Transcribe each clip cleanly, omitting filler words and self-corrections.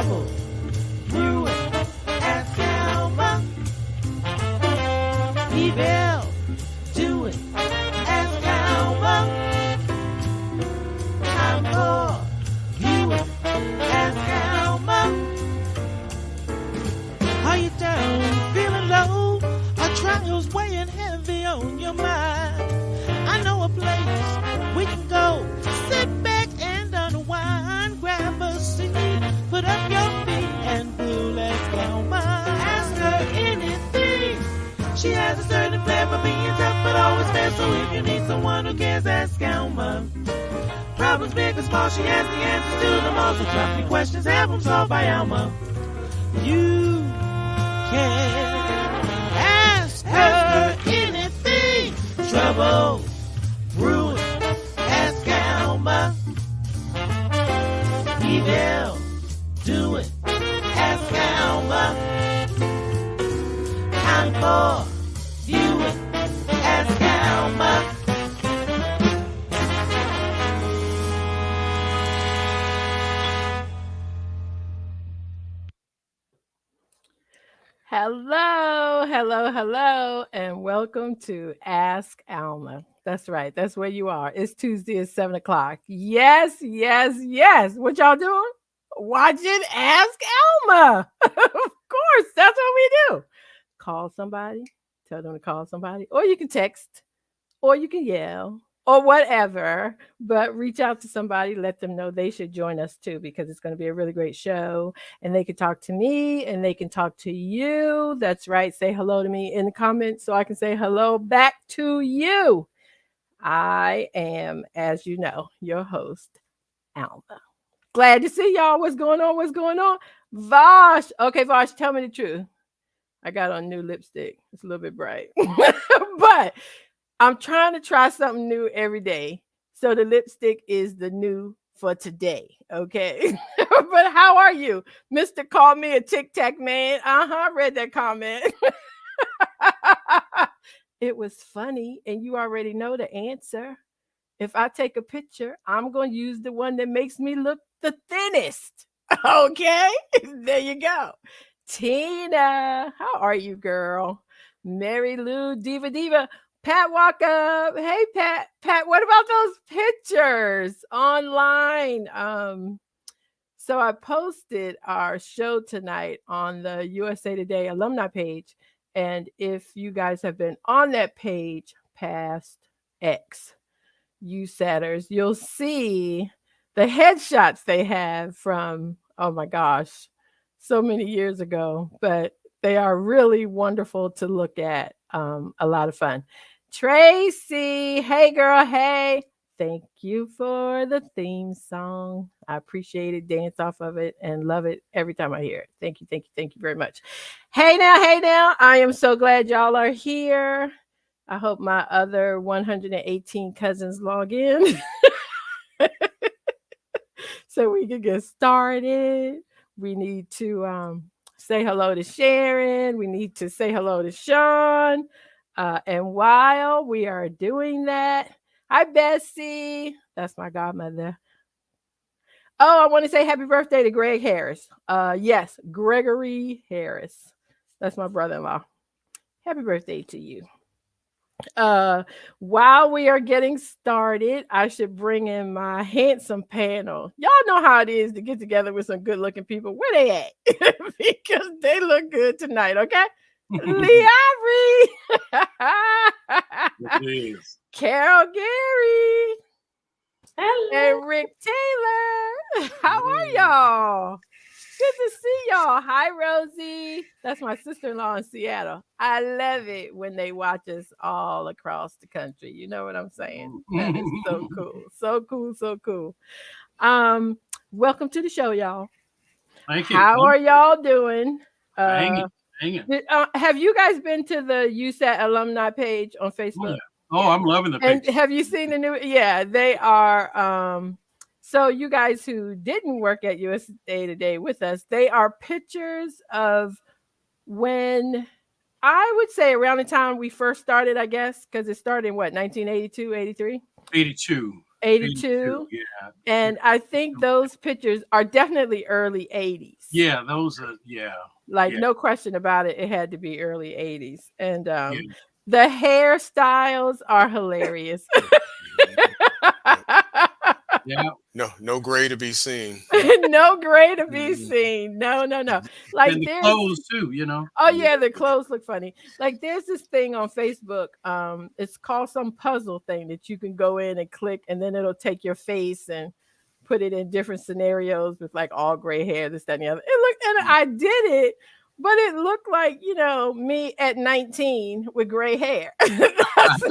trouble, ruin, ask Alma. Evil, do it, ask Alma. Time for viewing, ask Alma. Are you down, feeling low? Are trials weighing heavy on your mind? I know a place we can go. Sit back and unwind. Grab a seat, put up your feet, and we'll ask Alma. Ask her anything. She has a certain flair for being tough, but always fair. So if you need someone who cares, ask Alma. Problems big or small, she has the answers to them all. So drop your questions, have them solved by Alma. You can ask her anything. Trouble, ruin, ask Alma. Evil, do it, ask Alma. Time for viewing, ask Alma. Hello, and welcome to Ask Alma. That's right. That's where you are. It's Tuesday at 7 o'clock. Yes. What y'all doing? Watching Ask Alma. Of course, that's what we do. Call somebody, tell them to call somebody, or you can text, or you can yell, or whatever, but reach out to somebody, let them know they should join us too, because it's going to be a really great show. And they can talk to me and they can talk to you. That's right. Say hello to me in the comments so I can say hello back to you. I am, as you know, your host, Alma. Glad to see y'all. What's going on? Vosh. Okay, Vosh, tell me the truth. I got on new lipstick. It's a little bit bright, but I'm trying to try something new every day. So the lipstick is the new for today. Okay. But how are you? Mr. Call Me a Tic Tac Man. Read that comment. It was funny. And you already know the answer. If I take a picture, I'm going to use the one that makes me look the thinnest. Okay. There you go. Tina, how are you, girl? Mary Lou, Diva. Pat, walk up. Hey, Pat. Pat, what about those pictures online? So I posted our show tonight on the USA Today alumni page. And if you guys have been on that page past X, you satters, you'll see the headshots they have from, oh my gosh, so many years ago. But they are really wonderful to look at. A lot of fun. Tracy, hey girl, hey. Thank you for the theme song. I appreciate it, dance off of it, and love it every time I hear it. Thank you very much. Hey now. I am so glad y'all are here. I hope my other 118 cousins log in so we can get started. We need to say hello to Sharon. We need to say hello to Sean. And while we are doing that, hi, Bessie. That's my godmother. Oh, I want to say happy birthday to Greg Harris. Yes, Gregory Harris. That's my brother-in-law. Happy birthday to you. While we are getting started, I should bring in my handsome panel. Y'all know how it is to get together with some good-looking people. Where they at? Because they look good tonight, okay? Lee Ivory. Carol Gary. Hello. And Rick Taylor. How are y'all? Good to see y'all. Hi, Rosie. That's my sister-in-law in Seattle. I love it when they watch us all across the country. You know what I'm saying? That is so cool. So cool. Welcome to the show, y'all. Thank you. How are y'all doing? Hanging. Have you guys been to the USAT alumni page on Facebook? Oh, I'm loving the picture. And have you seen the new? Yeah, they are. So you guys who didn't work at USA Today with us, they are pictures of when I would say around the time we first started, I guess, because it started in what, 1982, 83? 82. 82. Yeah. And I think those pictures are definitely early 80s. Yeah, those are, Like, yeah. no question about it. It had to be early 80s. And Yeah. the hairstyles are hilarious. Yeah. No gray to be seen. No gray to be seen. No. Like, And the there's clothes too, you know. oh yeah, the clothes look funny. Like, there's this thing on Facebook. It's called some puzzle thing that you can go in and click, and then it'll take your face and put it in different scenarios with like all gray hair, this, that, and the other. It looked, and I did it, but it looked like, me at 19 with gray hair. So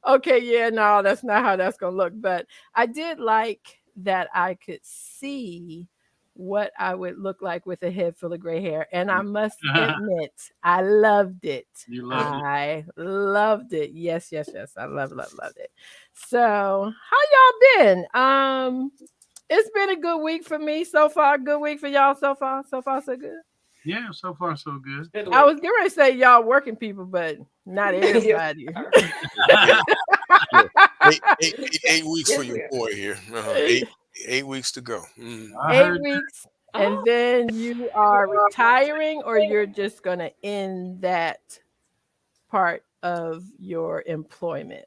okay, yeah, no, that's not how that's gonna look. But I did like that I could see what I would look like with a head full of gray hair. And I must admit, I loved it. You loved it. I loved it. Yes. I loved it. So how y'all been? It's been a good week for me so far. Good week for y'all so far. So far, so good. Yeah, so far so good. I was getting ready to say y'all working people, but not everybody. 8 weeks for your boy here. 8 weeks to go. 8 weeks, and then you are retiring, or you're just gonna end that part of your employment.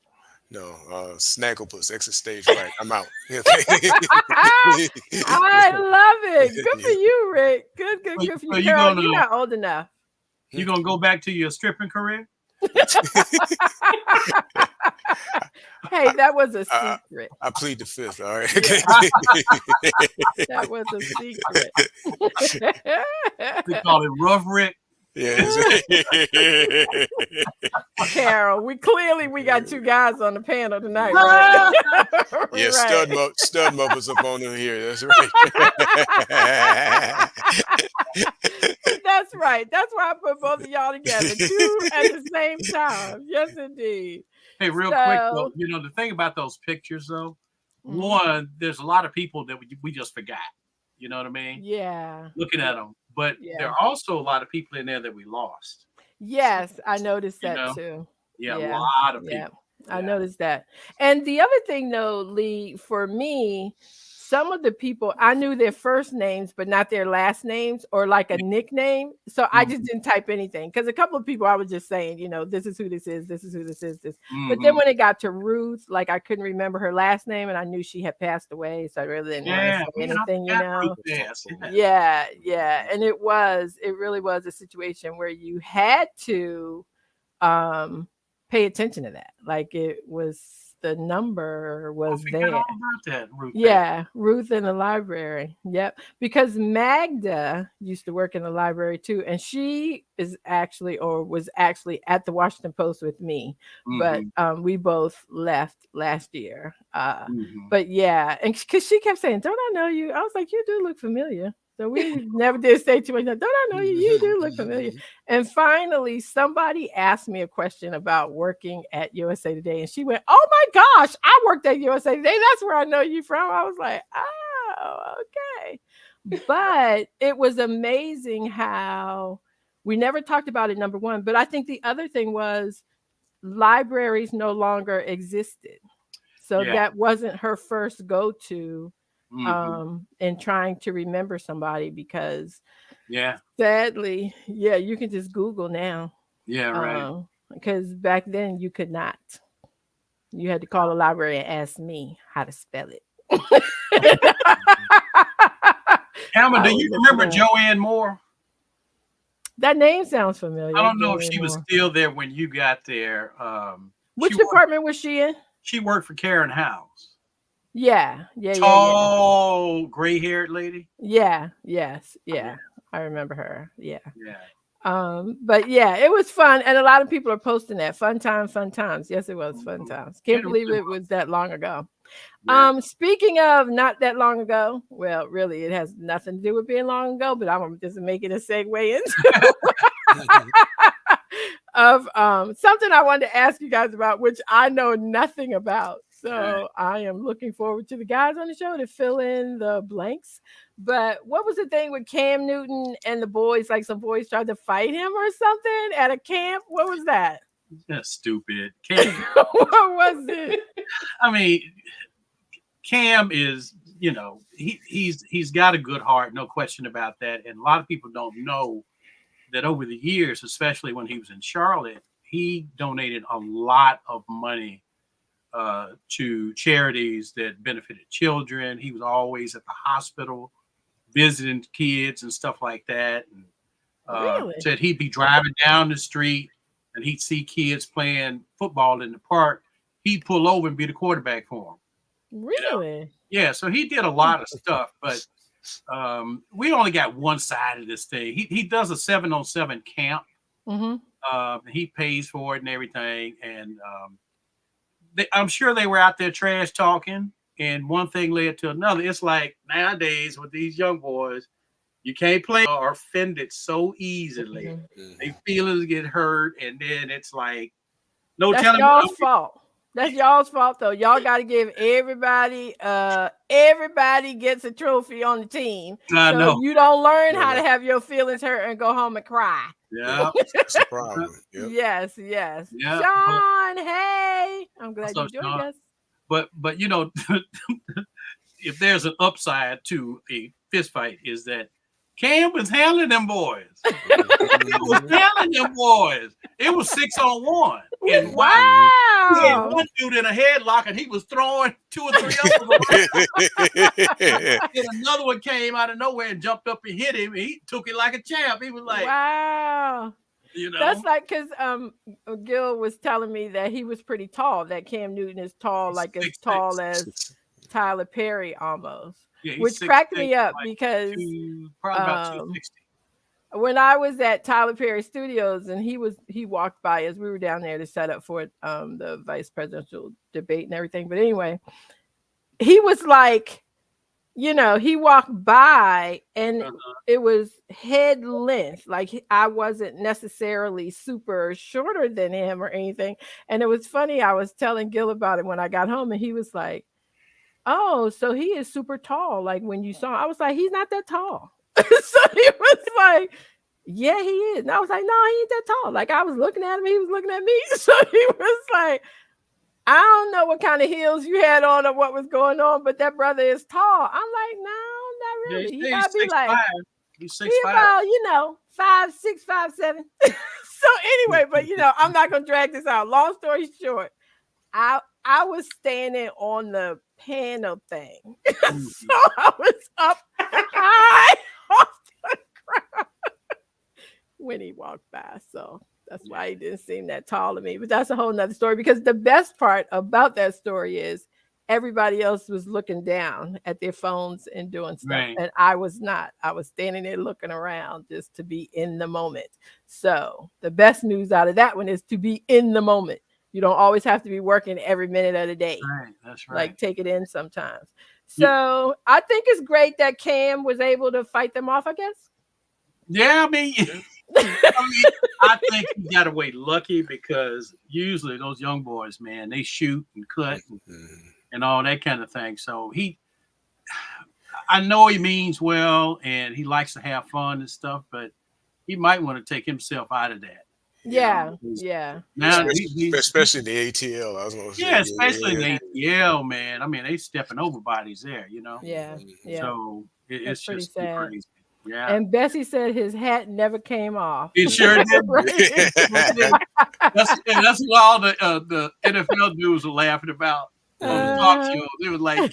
No, Snagglepuss, exit stage right. I'm out. I love it. Good for you, Rick. Good for you. Girl, you're not old enough. You gonna go back to your stripping career? Hey, that was a secret. I plead the fifth. All right. That was a secret. We call it rough Rick. Yes. Carol, we got two guys on the panel tonight, right? Yeah, right. Stud Muppets up on in here. That's right. That's right. That's why I put both of y'all together, two at the same time. Yes, indeed. Hey, real quick though, the thing about those pictures though, one, there's a lot of people that we just forgot. You know what I mean? Yeah. Looking at them. But there are also a lot of people in there that we lost. Yes, I noticed that too. Yeah, a lot of people. Yeah, I noticed that. And the other thing though, Lee, for me, some of the people, I knew their first names, but not their last names or like a nickname. So I just didn't type anything. Because a couple of people I was just saying, this is who this is, this is who this is, this. But then when it got to Ruth, like I couldn't remember her last name and I knew she had passed away. So I really didn't want to say anything, Yeah. And it really was a situation where you had to pay attention to that. Like the number was there. All about that, Ruth. Yeah, Ruth in the library. Yep. Because Magda used to work in the library too. And she was actually at the Washington Post with me. But we both left last year. But yeah, and because she kept saying, "Don't I know you?" I was like, "You do look familiar." So we never did say too much. Don't I know you? You do look familiar. And finally, somebody asked me a question about working at USA Today. And she went, "Oh my gosh, I worked at USA Today. That's where I know you from." I was like, "Oh, okay." But it was amazing how we never talked about it, number one. But I think the other thing was libraries no longer existed. So that wasn't her first go-to. And trying to remember somebody because sadly, you can just Google now. Yeah, right. Because back then you could not. You had to call the library and ask me how to spell it. Alma, do you remember Joanne Moore? That name sounds familiar. I don't know if she was still there when you got there. Which department was she in? She worked for Karen House. Yeah. Tall, gray-haired lady. Yeah. I remember her. Yeah. But yeah, it was fun, and a lot of people are posting that fun times. Yes, it was fun times. Can't believe it was that long ago. Speaking of not that long ago, well, really, it has nothing to do with being long ago, but I'm just making a segue into of something I wanted to ask you guys about, which I know nothing about. So I am looking forward to the guys on the show to fill in the blanks. But what was the thing with Cam Newton and the boys? Like some boys tried to fight him or something at a camp. What was that? That's stupid. What was it? I mean, Cam is, he's got a good heart, no question about that. And a lot of people don't know that over the years, especially when he was in Charlotte, he donated a lot of money to charities that benefited children. He was always at the hospital visiting kids and stuff like that. And Really? said he'd be driving down the street and he'd see kids playing football in the park. He'd pull over and be the quarterback for them. Really? Yeah, so he did a lot of stuff, but we only got one side of this thing. He does a 7-on-7 camp. He pays for it and everything, and I'm sure they were out there trash talking, and one thing led to another. It's like nowadays with these young boys, you can't play or offended so easily. Their feelings get hurt, and then it's like That's telling y'all's fault. That's y'all's fault, though. Y'all got to give everybody gets a trophy on the team. So you don't learn how to have your feelings hurt and go home and cry. Yeah, that's a problem. Yep. Yes. Sean, hey, I'm glad you joined us. But if there's an upside to a fist fight, is that Cam was handling them boys. He was handling them boys. It was 6-on-1. And wow. He had one dude in a headlock and he was throwing 2 or 3 others around. And another one came out of nowhere and jumped up and hit him. And he took it like a champ. He was like, wow. That's like, because Gill was telling me that he was pretty tall, that Cam Newton is tall, like as tall as Tyler Perry almost. Yeah, which cracked me up because probably about 260. When I was at Tyler Perry Studios and he walked by as we were down there to set up for the vice presidential debate and everything. But anyway, he was like, he walked by and it was head length. Like I wasn't necessarily super shorter than him or anything. And it was funny. I was telling Gill about it when I got home and he was like, oh, so he is super tall. Like when you saw him, I was like, he's not that tall. So he was like, yeah, he is. And I was like, no, he ain't that tall. Like I was looking at him, he was looking at me. So he was like, I don't know what kind of heels you had on or what was going on, but that brother is tall. I'm like, no, not really. Yeah, he gotta be like, he's 6'5". He about, 5'6", 5'7". So anyway, but I'm not gonna drag this out. Long story short, I was standing on the panel thing. So I was up high off the ground when he walked by. So that's why he didn't seem that tall to me. But that's a whole nother story, because the best part about that story is everybody else was looking down at their phones and doing stuff. Right. And I was not. I was standing there looking around just to be in the moment. So the best news out of that one is to be in the moment. You don't always have to be working every minute of the day. Right, that's right. Like take it in sometimes. So I think it's great that Cam was able to fight them off, I guess. Yeah, I mean, I think he got away lucky, because usually those young boys, man, they shoot and cut and all that kind of thing. So I know he means well and he likes to have fun and stuff, but he might want to take himself out of that. Yeah. Now, especially in the ATL, I was going to say. Yeah, especially in the ATL, man. I mean, they stepping over bodies there, Yeah. So it's just sad. Crazy. Yeah. And Bessie said his hat never came off. It sure did. That's what all the NFL dudes were laughing about on the talk show. They was like,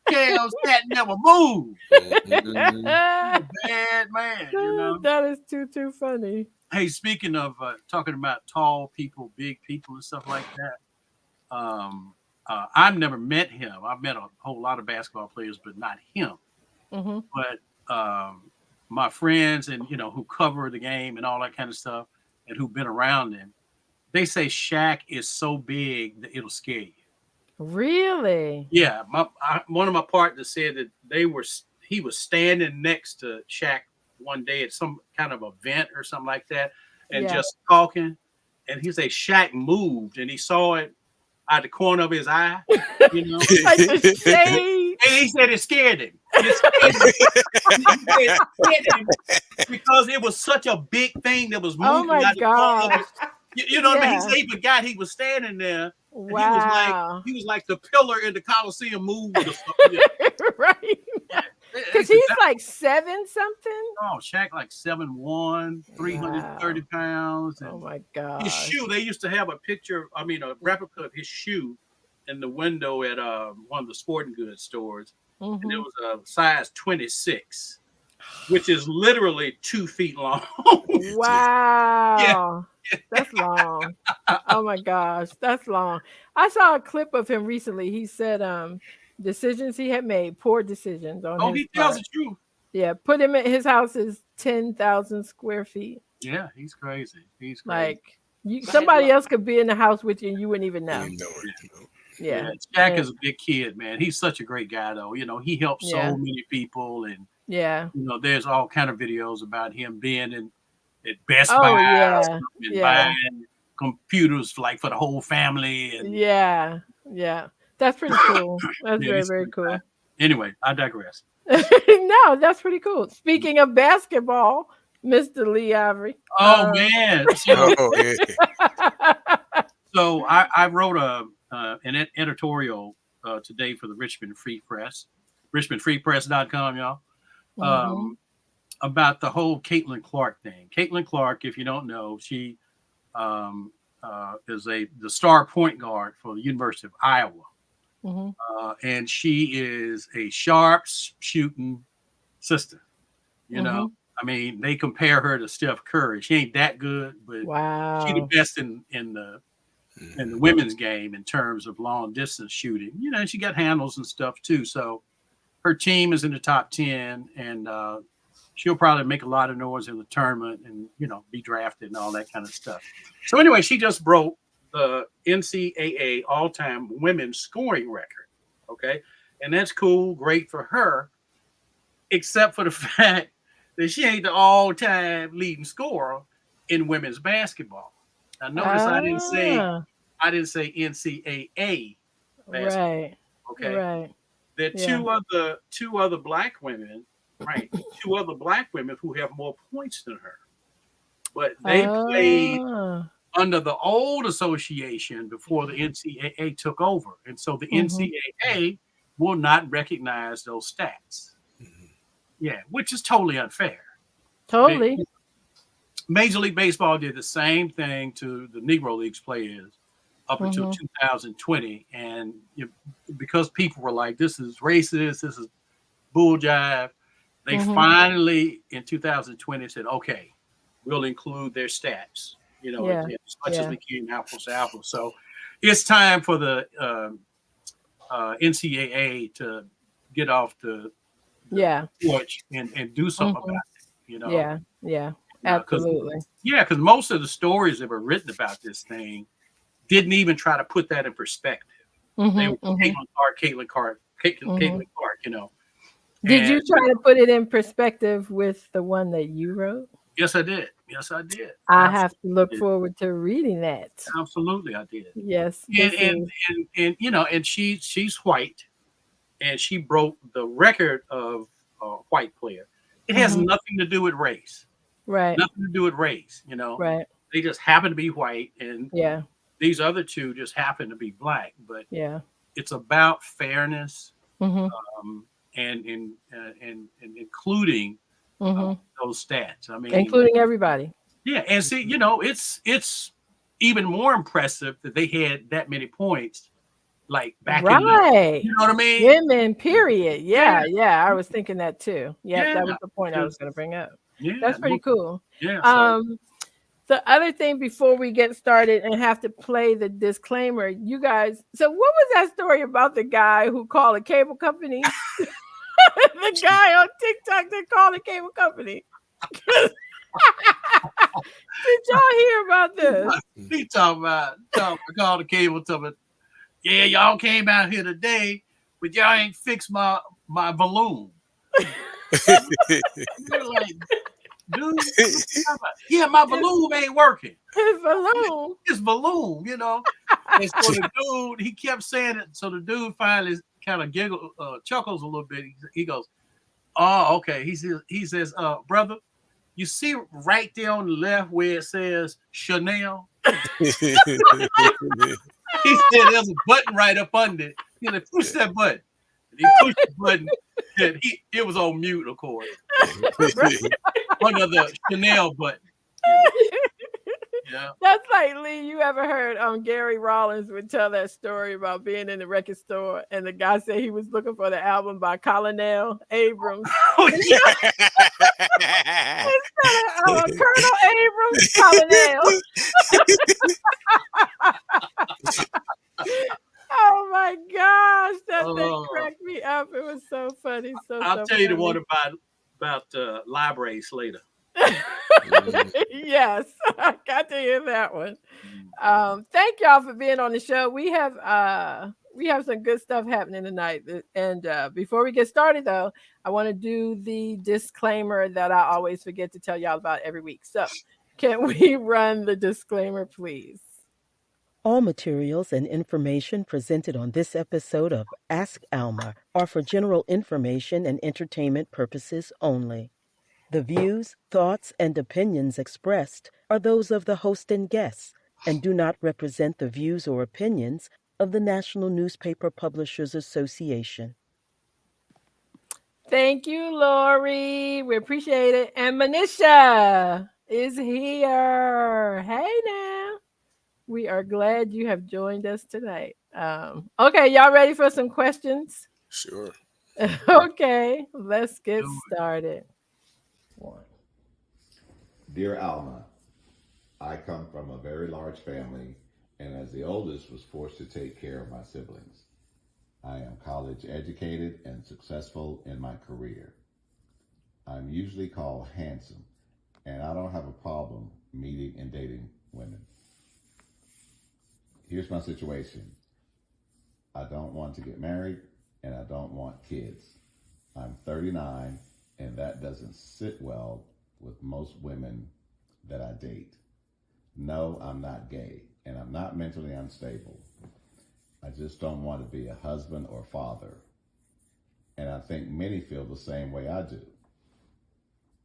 Cam's hat never moved. Bad man, That is too funny. Hey, speaking of talking about tall people, big people, and stuff like that, I've never met him. I've met a whole lot of basketball players, but not him. Mm-hmm. But my friends and who cover the game and all that kind of stuff, and who've been around him, they say Shaq is so big that it'll scare you. Really? Yeah. One of my partners said that he was standing next to Shaq one day at some kind of event or something like that, and just talking, and he said Shaq moved and he saw it out the corner of his eye, like the shade. And he said it scared him. Because it was such a big thing that was moving. Oh my God. You know what I mean? He forgot he was standing there, Wow. He was like the pillar in the Coliseum moved or something. Right. Because he's like 7 something. Oh, Shaq like 7'1", 330 pounds. And oh my God. His shoe, they used to have a replica of his shoe in the window at one of the sporting goods stores. And it was a size 26, which is literally 2 feet long. Wow. Yeah. That's long. Oh my gosh, that's long. I saw a clip of him recently. He said decisions he had made, poor decisions on his he tells the truth. Yeah, put him at his house is 10,000 square feet. Yeah, he's crazy. He's crazy. Like somebody else could be in the house with you and you wouldn't even know. Yeah. Shaq is a big kid, man. He's such a great guy, though. You know, he helps so many people, and you know, there's all kind of videos about him being at Best Buy and buying computers like for the whole family. And yeah, that's pretty cool. That's very, very cool. Anyway, I digress. No, that's pretty cool. Speaking of basketball, Mr. Lee Ivory. Oh man! So I wrote an editorial today for the Richmond Free Press, richmondfreepress.com, y'all, about the whole Caitlin Clark thing. Caitlin Clark, if you don't know, she is the star point guard for the University of Iowa. And she is a sharp shooting sister. You know, I mean, they compare her to Steph Curry. She ain't that good, but she's the best in the women's game in terms of long distance shooting. You know, she got handles and stuff too. So her team is in the top 10, and she'll probably make a lot of noise in the tournament and, you know, be drafted and all that kind of stuff. So anyway, she just broke the NCAA all-time women's scoring record. Okay. And that's cool. Great for her, except for the fact that she ain't the all-time leading scorer in women's basketball. Now notice I didn't say NCAA basketball. Right. Okay. Right. There are two other black women, right? 2 other black women who have more points than her. But they played under the old association before the NCAA took over. And so the NCAA will not recognize those stats. Yeah, which is totally unfair. Totally. Major League Baseball did the same thing to the Negro Leagues players up until 2020. And because people were like, this is racist, this is bull jive, they finally, in 2020, said, okay, we'll include their stats. You know, as much as we can, apples to apples. So it's time for the NCAA to get off the porch and do something about it. You know, absolutely. Because most of the stories that were written about this thing didn't even try to put that in perspective. They were Caitlin Clark. You know. Did you try to put it in perspective with the one that you wrote? Yes, I did. I have to look forward to reading that. Absolutely, I did. Yes. And you know, and she's white, and she broke the record of a white player. It has nothing to do with race. Right. Nothing to do with race, you know. Right. They just happen to be white, and these other 2 just happen to be black. But it's about fairness, and including those stats. I mean, including everybody. Yeah, and see, you know, it's even more impressive that they had that many points, like back in the, you know what I mean? Women, period. Yeah. I was thinking that too. That was the point I was going to bring up. Yeah, that's pretty cool. Yeah. The other thing before we get started and have to play the disclaimer, you guys. So what was that story about the guy who called a cable company? The guy on TikTok that called a cable company. Did y'all hear about this? He talking about called the cable company. Yeah, y'all came out here today, but y'all ain't fixed my balloon. You're like, dude, yeah, my balloon ain't working. His balloon, you know. And so the dude, he kept saying it. So the dude finally kind of chuckles a little bit. He goes, "Oh, okay." He says, brother, you see right there on the left where it says Chanel? He said there's a button right up under it. He said, push that button. And he pushed the button, and it was on mute, of course. One of the Chanel button. Yeah. That's like, Lee, you ever heard Gary Rollins would tell that story about being in the record store and the guy said he was looking for the album by Colonel Abrams. Oh, yeah. Colonel Abrams, Colonel. Oh my gosh, that thing cracked me up. It was so funny. I'll tell you the one about libraries later. Yes, I got to hear that one. Thank y'all for being on the show. We have some good stuff happening tonight. And before we get started, though, I want to do the disclaimer that I always forget to tell y'all about every week. So, can we run the disclaimer, please? All materials and information presented on this episode of Ask Alma are for general information and entertainment purposes only. The views, thoughts, and opinions expressed are those of the host and guests and do not represent the views or opinions of the National Newspaper Publishers Association. Thank you, Lori. We appreciate it. And Manisha is here. Hey now. We are glad you have joined us tonight. Okay, y'all ready for some questions? Sure. Okay, let's get started. 1. Dear Alma, I come from a very large family, and as the oldest was forced to take care of my siblings. I am college educated and successful in my career. I'm usually called handsome, and I don't have a problem meeting and dating women. Here's my situation. I don't want to get married, and I don't want kids. I'm 39, and that doesn't sit well with most women that I date. No, I'm not gay, and I'm not mentally unstable. I just don't want to be a husband or father. And I think many feel the same way I do.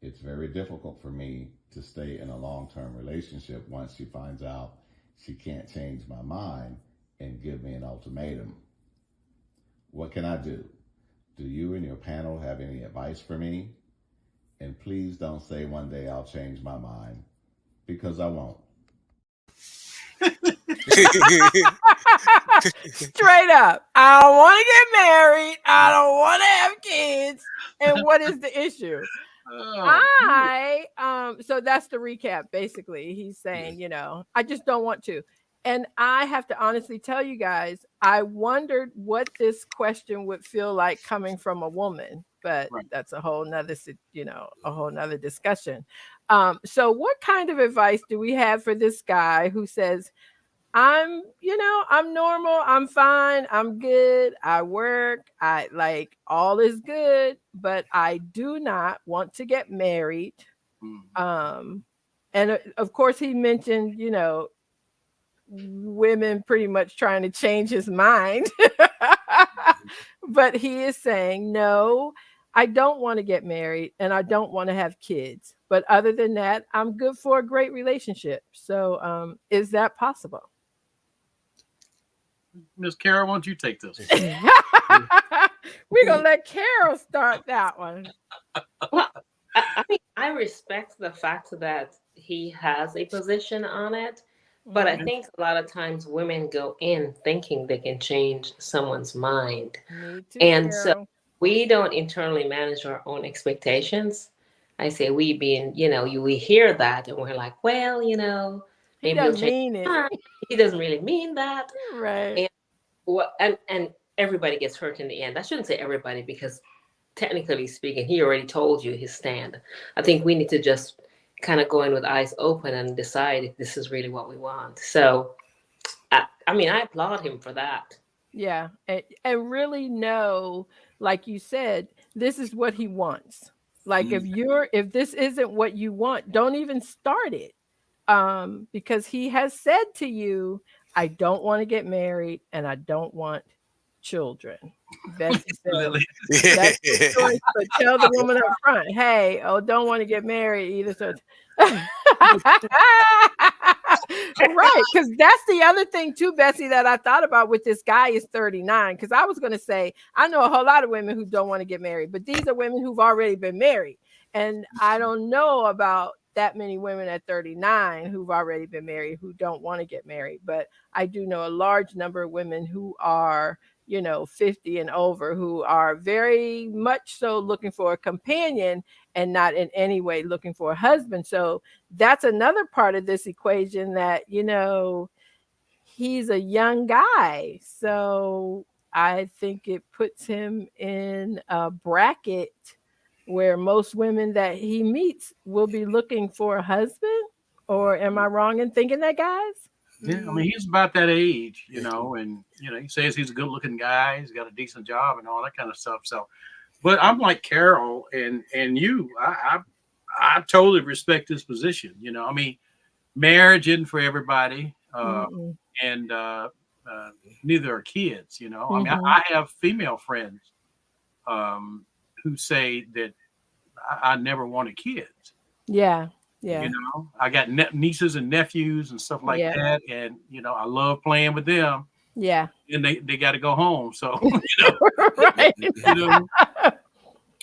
It's very difficult for me to stay in a long-term relationship once she finds out she can't change my mind and give me an ultimatum. What can I do? Do you and your panel have any advice for me? And please don't say one day I'll change my mind, because I won't. Straight up. I don't want to get married. I don't want to have kids. And what is the issue? So that's the recap. Basically, he's saying, I just don't want to. And I have to honestly tell you guys, I wondered what this question would feel like coming from a woman, but that's a whole nother, discussion. So what kind of advice do we have for this guy who says, I'm normal, I'm fine, I'm good, I work, all is good, but I do not want to get married. And of course he mentioned, women pretty much trying to change his mind. But he is saying, no, I don't want to get married and I don't want to have kids. But other than that, I'm good for a great relationship. So is that possible? Miss Carol, why don't you take this? We're going to let Carol start that one. Well, I respect the fact that he has a position on it. But I think a lot of times women go in thinking they can change someone's mind. Me too, And Carol. so we don't internally manage our own expectations. I say we being, we hear that and we're like, well, he maybe doesn't mean it. He doesn't really mean that. Right. And everybody gets hurt in the end. I shouldn't say everybody, because technically speaking, he already told you his stand. I think we need to just kind of go in with eyes open and decide if this is really what we want. So, I applaud him for that. Yeah. And really know, like you said, this is what he wants. Like if this isn't what you want, don't even start it. Because he has said to you, I don't want to get married and I don't want children. That's the choice. So tell the woman up front, hey, don't want to get married either. So Right, because that's the other thing too, Bessie, that I thought about with this guy is 39. Because I was going to say, I know a whole lot of women who don't want to get married, but these are women who've already been married. And I don't know about that many women at 39 who've already been married who don't want to get married. But I do know a large number of women who are, 50 and over, who are very much so looking for a companion and not in any way looking for a husband. So that's another part of this equation that, he's a young guy. So I think it puts him in a bracket where most women that he meets will be looking for a husband. Or am I wrong in thinking that, guys? Yeah, I mean, he's about that age, and he says he's a good-looking guy. He's got a decent job and all that kind of stuff. So, but I'm like Carol and you. I totally respect this position. I mean, marriage isn't for everybody, and neither are kids. I mean, I have female friends who say that I never wanted kids. Yeah. I got nieces and nephews and stuff like that, and I love playing with them. Yeah, and they got to go home. So right.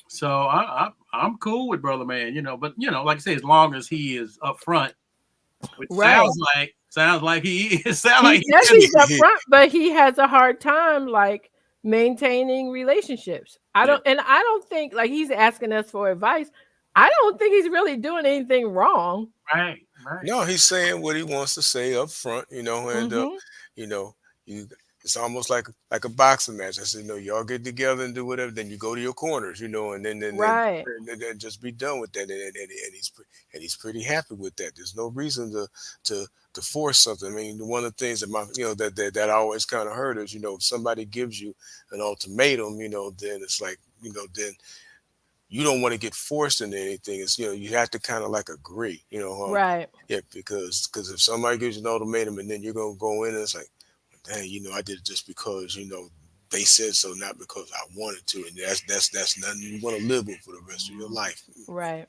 So I'm cool with brother man. But like I say, as long as he is upfront, which sounds like he is. He's upfront, but he has a hard time like maintaining relationships. I don't think like he's asking us for advice. I don't think he's really doing anything wrong. Right. No, he's saying what he wants to say up front, and it's almost like a boxing match. I said, y'all get together and do whatever, then you go to your corners, and then just be done with that. And he's pretty happy with that. There's no reason to force something. I mean, one of the things that that I always kind of heard is, if somebody gives you an ultimatum, then it's like, then you don't want to get forced into anything. It's, you have to kind of like agree, right. Yeah, because if somebody gives you an ultimatum and then you're going to go in and it's like, dang, I did it just because, they said so, not because I wanted to. And that's nothing you want to live with for the rest of your life. Right.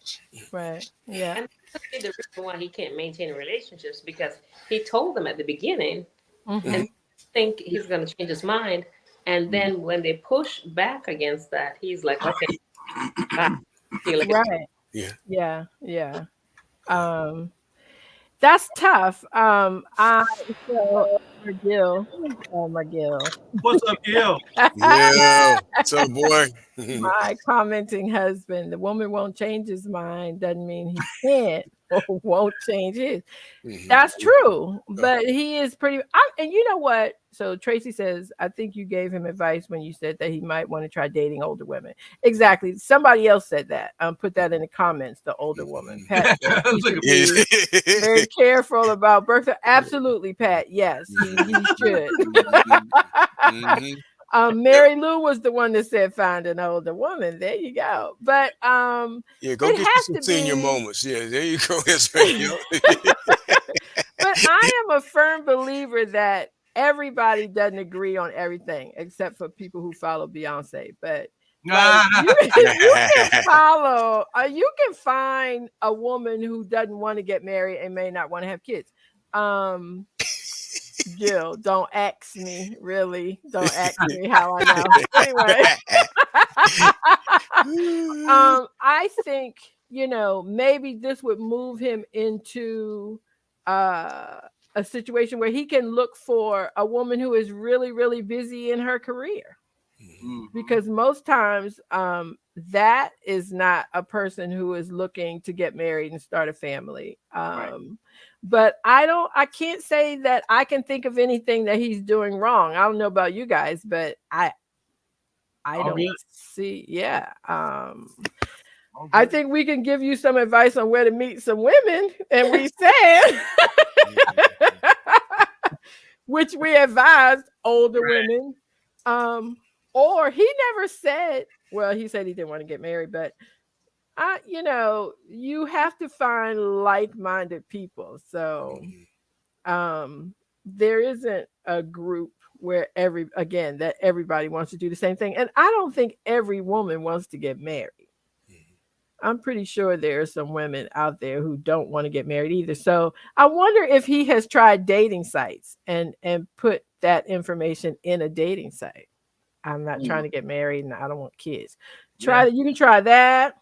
Yeah. And that's the reason why he can't maintain relationships, because he told them at the beginning and think he's going to change his mind. And then when they push back against that, he's like, okay. Right. Yeah. That's tough. Gill. Oh my Gill. What's up, Gill? Yeah. What's up, boy? My commenting husband. The woman won't change his mind. Doesn't mean he can't or won't change his. That's true. But he is pretty. And you know what? So Tracy says, I think you gave him advice when you said that he might want to try dating older women. Exactly. Somebody else said that. Put that in the comments. The older woman. Pat, you should be very careful about birth. Absolutely, Pat. Yes, he should. Mary Lou was the one that said find an older woman. There you go. But go get you some senior moments. Yeah, there you go. But I am a firm believer that everybody doesn't agree on everything except for people who follow Beyonce. But like, you can find a woman who doesn't want to get married and may not want to have kids. Gill, don't ask me. Really, don't ask me how I know. Anyway, I think maybe this would move him into a situation where he can look for a woman who is really, really busy in her career. Because most times that is not a person who is looking to get married and start a family. But I can't say that I can think of anything that he's doing wrong. I don't know about you guys, but I don't see. Yeah. I think we can give you some advice on where to meet some women, and we said, which we advised older women. Or he never said, well, he said he didn't want to get married, but you have to find like-minded people. So there isn't a group where that everybody wants to do the same thing. And I don't think every woman wants to get married. I'm pretty sure there are some women out there who don't want to get married either. So I wonder if he has tried dating sites and put that information in a dating site. I'm not trying to get married and I don't want kids. Try that. You can try that.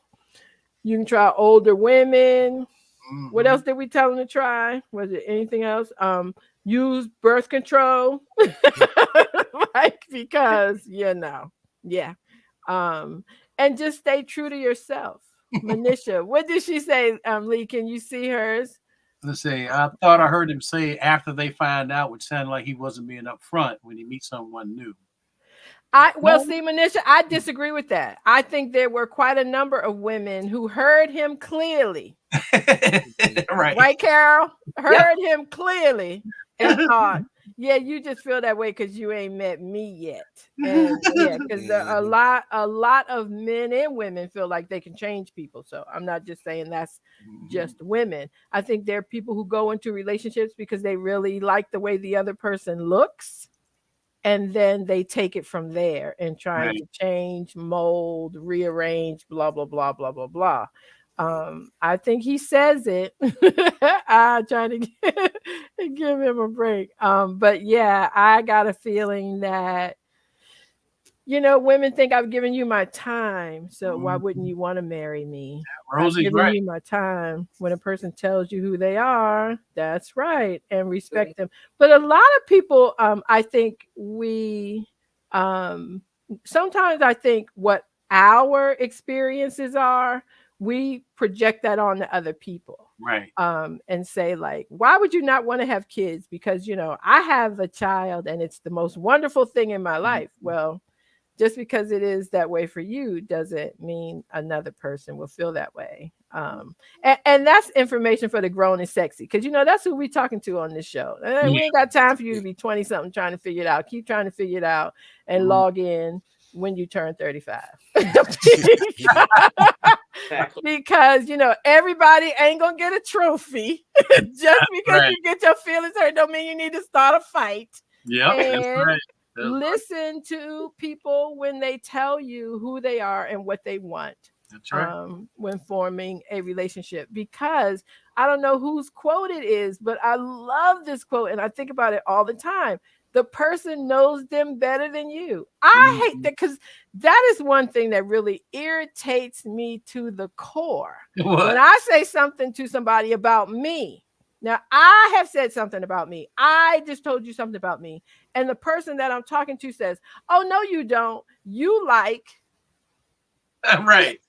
You can try older women. What else did we tell him to try? Was it anything else? Use birth control. Like, because yeah. And just stay true to yourself. Manisha, what did she say? Lee, can you see hers? Let's see. I thought I heard him say after they find out, which sounded like he wasn't being upfront when he meets someone new. See, Manisha, I disagree with that. I think there were quite a number of women who heard him clearly. Right, Carol? Heard him clearly and thought, yeah, you just feel that way because you ain't met me yet. And because a lot of men and women feel like they can change people. So I'm not just saying that's just women. I think there are people who go into relationships because they really like the way the other person looks. And then they take it from there and try to change, mold, rearrange, blah, blah, blah, blah, blah, blah. I think he says it. I try to give him a break. But yeah, I got a feeling that, women think I've given you my time. So why wouldn't you want to marry me? Rosie's I've given you my time. When a person tells you who they are, that's right. And respect them. But a lot of people, I think sometimes I think what our experiences are, we project that on to other people. Right. And say like, why would you not want to have kids? Because, I have a child and it's the most wonderful thing in my life. Well, just because it is that way for you doesn't mean another person will feel that way. And that's information for the grown and sexy. Because, that's who we're talking to on this show. We ain't got time for you to be 20-something trying to figure it out. Keep trying to figure it out and log in when you turn 35. Because, everybody ain't going to get a trophy. Just because you get your feelings hurt don't mean you need to start a fight. Yeah, that's right. Listen to people when they tell you who they are and what they want. That's right. When forming a relationship, because I don't know whose quote it is, but I love this quote and I think about it all the time. The person knows them better than you. I hate that because that is one thing that really irritates me to the core. What? When I say something to somebody about me. Now, I have said something about me. I just told you something about me. And the person that I'm talking to says, oh, no, you don't. You like. Right. Right.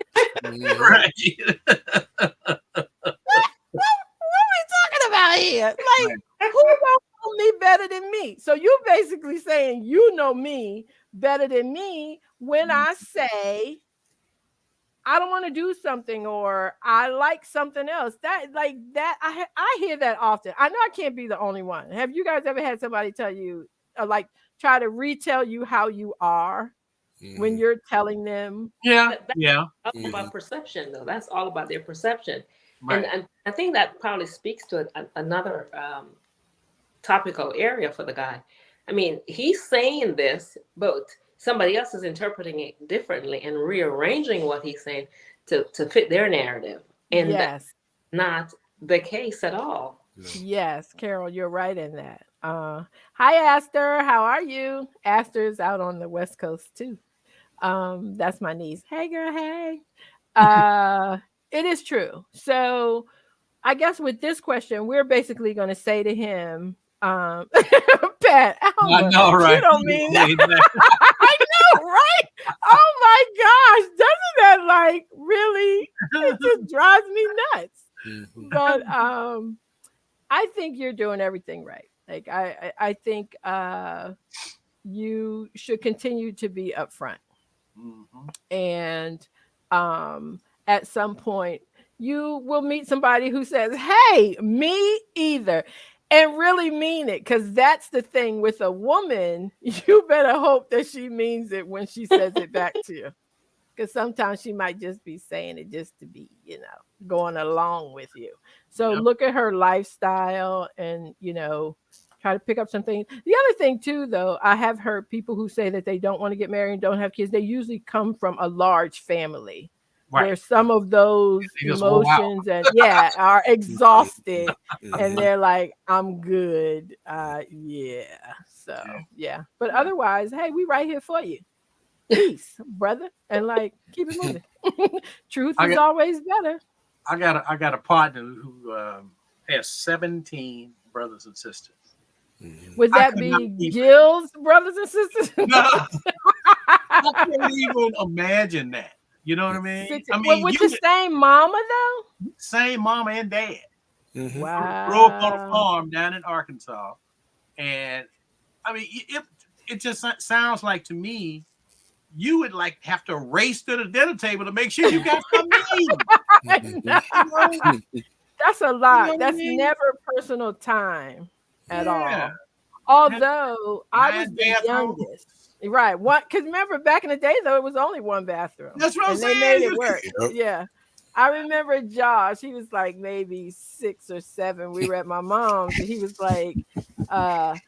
What are we talking about here? Like, who don't know me better than me? So you're basically saying you know me better than me when I say I don't want to do something or I like something else. I hear that often. I know I can't be the only one. Have you guys ever had somebody tell you, try to retell you how you are when you're telling them? That's all about perception, though. That's all about their perception. Right. And I think that probably speaks to another topical area for the guy. I mean, he's saying this, but somebody else is interpreting it differently and rearranging what he's saying to fit their narrative. And that's not the case at all. Yes, Carol, you're right in that. Hi, Aster. How are you? Aster's out on the West Coast, too. That's my niece. Hey, girl. Hey. It is true. So I guess with this question, we're basically going to say to him, Pat, Alma, I know, right? You don't mean that. I know, right? Oh my gosh, doesn't that really? It just drives me nuts. But I think you're doing everything right. Like I think you should continue to be upfront, and at some point you will meet somebody who says, "Hey, me either." And really mean it, because that's the thing with a woman. You better hope that she means it when she says it back to you, because sometimes she might just be saying it just to be, going along with you. So look at her lifestyle and, try to pick up some things. The other thing too, though, I have heard people who say that they don't want to get married and don't have kids. They usually come from a large family. where some of those emotions and are exhausted and they're like, I'm good. But otherwise, hey, we right here for you. Peace, brother. And like, keep it moving. Truth is always better. I got a partner who has 17 brothers and sisters. Would that be Gill's brothers and sisters? No. I can't even imagine that. You know what I mean? With the same mama though? Same mama and dad. Wow. Grew up on a farm down in Arkansas. And I mean, it just sounds like to me, you would like have to race to the dinner table to make sure you got something to eat. That's a lot. That's never personal time at all. Although I was the youngest. Right. What? Because remember, back in the day, though, it was only one bathroom. That's what I'm saying. They made it work. Yeah. I remember Josh. He was like maybe 6 or 7. We were at my mom's, and he was like, I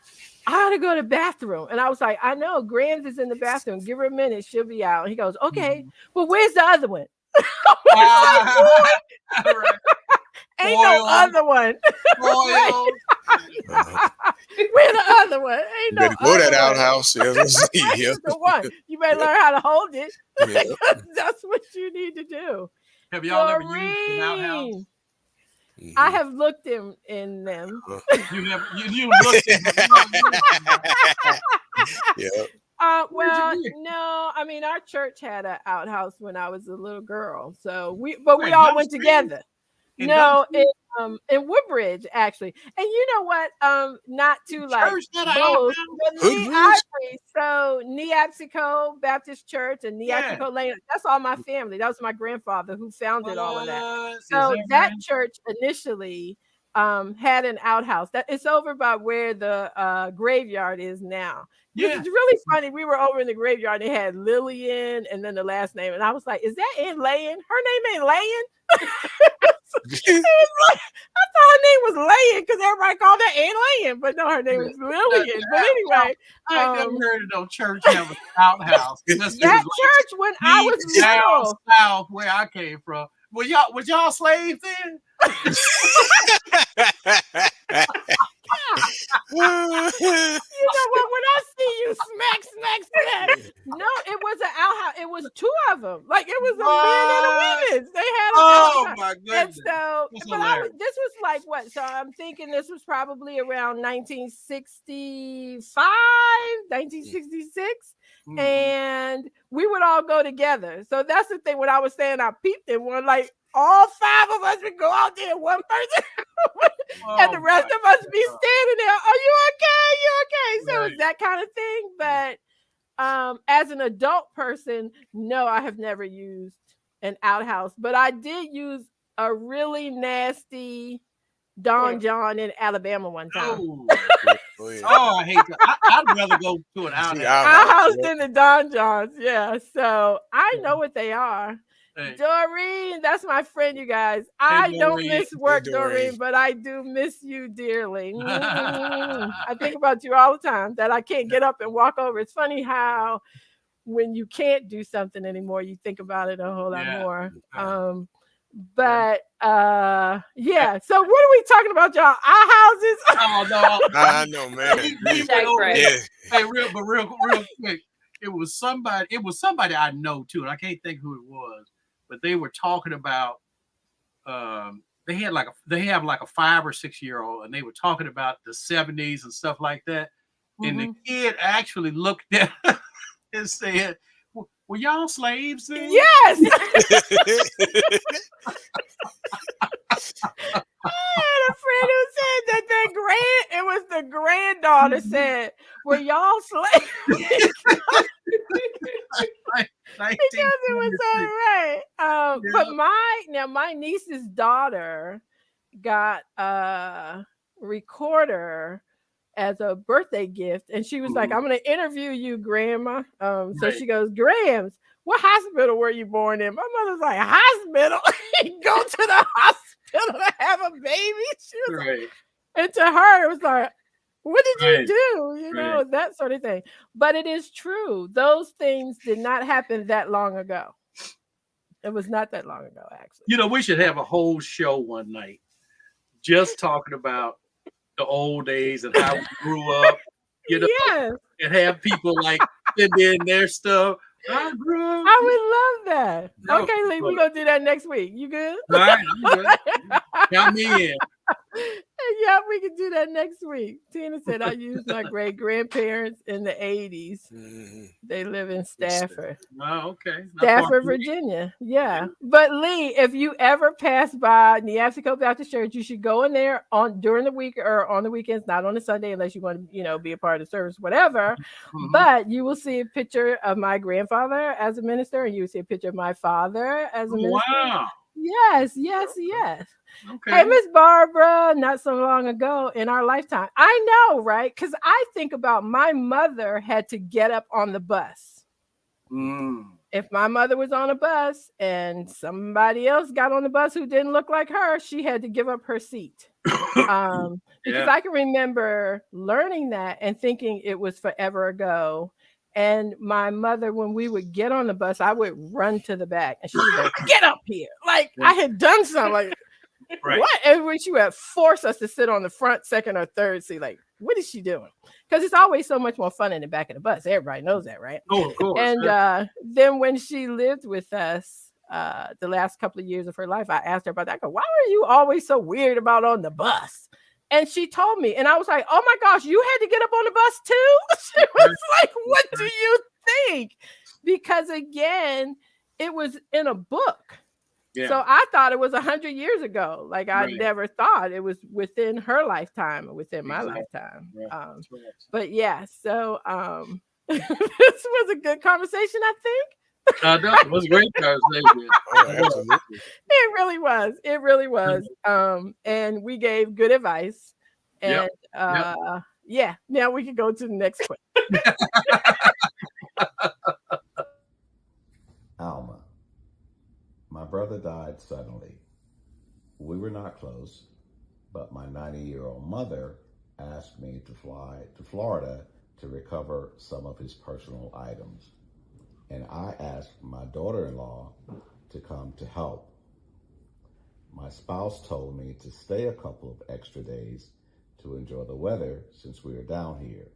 gotta go to the bathroom. And I was like, I know, Grams is in the bathroom. Give her a minute. She'll be out. And he goes, okay. Well, where's the other one? Ain't no other one. Where's the other one? Ain't no better go to that outhouse. That's the one. You better learn how to hold it. That's what you need to do. Have y'all ever used an outhouse? I have looked in them. You looked in them. Well, no. I mean, our church had an outhouse when I was a little girl, so we all went together. No, in Woodbridge actually, and you know what? Not to like both, but Lee Ivory. So Neabsico Baptist Church and Neabsico Lane. That's all my family. That was my grandfather who founded all of that. So that church initially had an outhouse. That it's over by where the graveyard is now. Yeah. It's really funny. We were over in the graveyard. They had Lillian and then the last name, and I was like, "Is that Aunt Layan? Her name ain't Layan." I thought her name was Layan because everybody called her Aunt Layan, but no, her name was Lillian. But anyway, I never heard of no church have an outhouse. That church when I was little, south where I came from. Was y'all slaves then? You know what? When I see you smack. No, it was an outhouse. It was 2 of them. Like it was a men and a women's. They had an outhouse. My goodness. And so, this was like what? So I'm thinking this was probably around 1965, 1966. And we would all go together. So that's the thing. When I was saying I peeped in one, like all 5 of us would go out there, one person, and the rest of us be standing there. Are you okay? You okay? So it's that kind of thing. But as an adult person, no, I have never used an outhouse. But I did use a really nasty Don John in Alabama one time. I hate that. I'd rather go to an outhouse. Outhouse than the Don Johns. Yeah. So I know what they are. Hey. Doreen, that's my friend, you guys. I don't miss work, Doreen, but I do miss you dearly. I think about you all the time that I can't get up and walk over. It's funny how when you can't do something anymore, you think about it a whole lot more. But so what are we talking about, y'all? Our houses? Oh no, I know, man. Hey, real quick. It was somebody I know too, and I can't think who it was, but they were talking about they have like a 5 or 6 year old, and they were talking about the 70s and stuff like that. And the kid actually looked at and said, "Were y'all slaves then?" Yes. I had a friend who said that it was the granddaughter said, "Were y'all slaves?" Because it was all right. But my niece's daughter got a recorder as a birthday gift, and she was like, "I'm going to interview you, Grandma." So she goes, "Grams, what hospital were you born in?" My mother's like, "Hospital? Go to the hospital to have a baby?" She was like, and to her, it was like, "What did you do?" You know, that sort of thing. But it is true; those things did not happen that long ago. It was not that long ago, actually. You know, we should have a whole show one night just talking about the old days and how we grew up, you know, Yes. and have people like send in their stuff. I grew up. I would love that. No, Okay, Lee, we're going to do that next week. You good? All right, I'm good. Count me in. Yeah, we can do that next week. Tina said I used my great grandparents in the 80s. Mm-hmm. They live in Stafford. Oh, okay. Stafford, Virginia. Yeah. But Lee, if you ever pass by Neabsco Baptist Church, you should go in there during the week or on the weekends, not on a Sunday, unless you want to, be a part of the service, whatever. Mm-hmm. But you will see a picture of my grandfather as a minister, and you will see a picture of my father as a minister. Wow. Yes. Okay. Hey, Miss Barbara, not so long ago in our lifetime. I know, right? Because I think about my mother had to get up on the bus. If my mother was on a bus and somebody else got on the bus who didn't look like her, she had to give up her seat. Because I can remember learning that and thinking it was forever ago. And my mother, when we would get on the bus, I would run to the back and she would go, get up here. Like I had done something like, right. What? And when she would force us to sit on the front, second or third seat, like, what is she doing? Because it's always so much more fun in the back of the bus. Everybody knows that, right? Oh, of course. And then when she lived with us the last couple of years of her life, I asked her about that. I go, why are you always so weird about on the bus? And she told me, and I was like, oh my gosh, you had to get up on the bus too? She was like, what do you think? Because again, it was in a book. Yeah. So I thought it was 100 years ago. Like I never thought it was within her lifetime or within my lifetime. Right. But yeah, so this was a good conversation, I think. No, it was a great conversation. It really was. It really was. And we gave good advice. And yeah, now we can go to the next question. Alma. My brother died suddenly. We were not close, but my 90-year-old mother asked me to fly to Florida to recover some of his personal items. And I asked my daughter-in-law to come to help. My spouse told me to stay a couple of extra days to enjoy the weather since we were down here.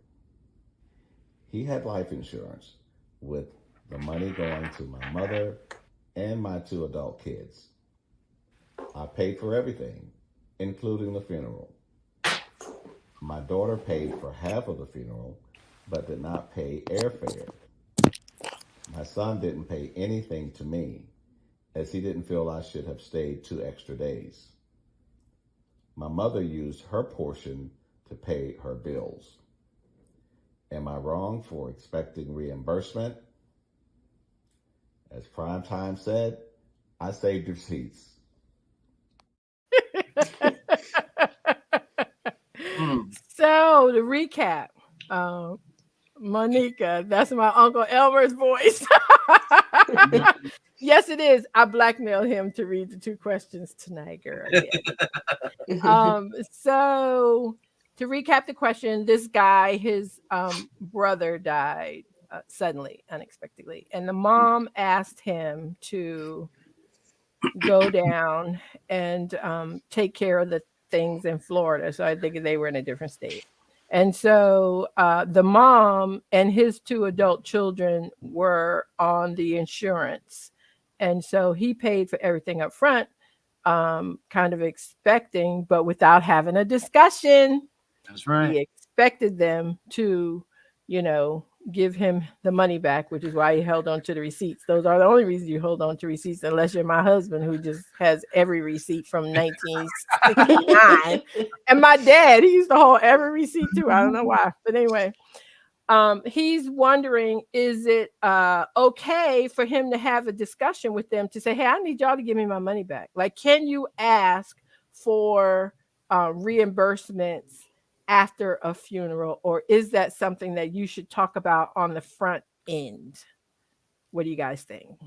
He had life insurance with the money going to my mother and my 2 adult kids. I paid for everything, including the funeral. My daughter paid for half of the funeral, but did not pay airfare. My son didn't pay anything to me, as he didn't feel I should have stayed 2 extra days. My mother used her portion to pay her bills. Am I wrong for expecting reimbursement? As Primetime said, I saved receipts. So to recap, Monica, that's my Uncle Elmer's voice. Yes, it is. I blackmailed him to read the 2 questions tonight, girl. Yeah. So to recap the question, this guy, his brother died suddenly, unexpectedly, and the mom asked him to go down and take care of the things in Florida. So I think they were in a different state. And so the mom and his 2 adult children were on the insurance. And so he paid for everything up front, kind of expecting, but without having a discussion. That's right. He expected them to, give him the money back, which is why he held on to the receipts. Those are the only reasons you hold on to receipts, unless you're my husband, who just has every receipt from 1969. And my dad, he used to hold every receipt too. I don't know why, but anyway, he's wondering, is it okay for him to have a discussion with them to say, hey, I need y'all to give me my money back? Like, can you ask for reimbursements after a funeral, or is that something that you should talk about on the front end? What do you guys think?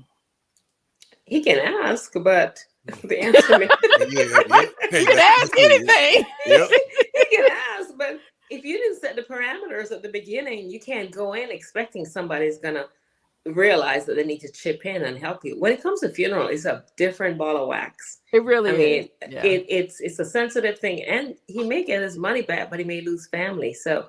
He can ask, but the answer he can ask anything. Yep. He can ask, but if you didn't set the parameters at the beginning, you can't go in expecting somebody's gonna realize that they need to chip in and help you. When it comes to funeral, it's a different ball of wax. It really is. Yeah. It's a sensitive thing, and he may get his money back, but he may lose family. So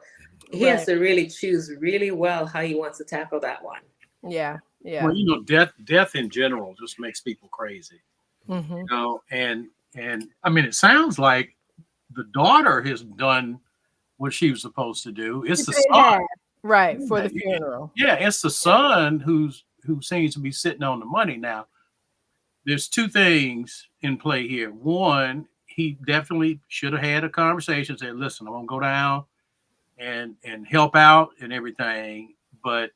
he has to really choose really well how he wants to tackle that one. Yeah. Well, death in general just makes people crazy. And I mean, it sounds like the daughter has done what she was supposed to do. It's the son, right, for the funeral. Yeah, it's the son who seems to be sitting on the money. Now, there's two things in play here. One, he definitely should have had a conversation. Said, "Listen, I'm gonna go down and help out and everything, but